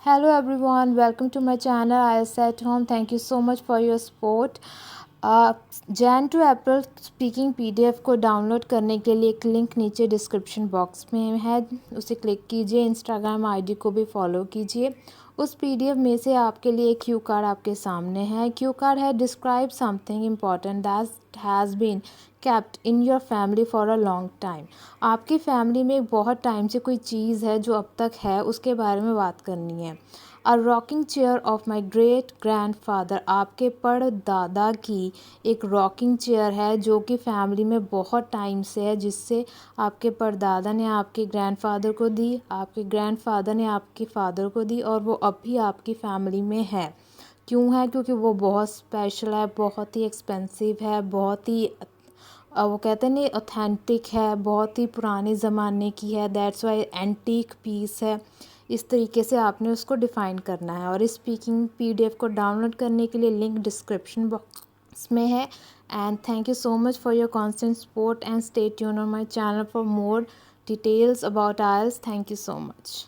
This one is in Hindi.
Hello everyone, welcome to my channel IELTS at home. Thank you so much for your support. जैन टू अप्रैल स्पीकिंग पीडीएफ को डाउनलोड करने के लिए एक लिंक नीचे डिस्क्रिप्शन बॉक्स में है, उसे क्लिक कीजिए। इंस्टाग्राम आईडी को भी फॉलो कीजिए। उस पीडीएफ में से आपके लिए एक क्यू कार्ड आपके सामने है। क्यू कार्ड है describe something important that has been kept in your family for a long time. आपकी फैमिली में बहुत टाइम से कोई चीज़ है जो अब तक है, उसके बारे में बात करनी है। अ rocking chair of my great grand father, आपके परदादा की एक रॉकिंग चेयर है जो कि फैमिली में बहुत टाइम से है, जिससे आपके परदादा ने आपके ग्रैंडफादर को दी, आपके ग्रैंडफादर ने आपके फादर को दी, और वो अब भी आपकी फैमिली में है। क्यों है? क्योंकि वो बहुत स्पेशल है, बहुत ही एक्सपेंसिव है, बहुत ही वो कहते हैं नहीं ऑथेंटिक है, बहुत ही पुराने ज़माने की है, दैट्स वाई एंटीक पीस है। इस तरीके से आपने उसको डिफ़ाइन करना है। और इस स्पीकिंग पीडीएफ को डाउनलोड करने के लिए लिंक डिस्क्रिप्शन बॉक्स में है। And thank you so much for your constant support and stay tune on my channel for more details about IELTS. Thank you so much.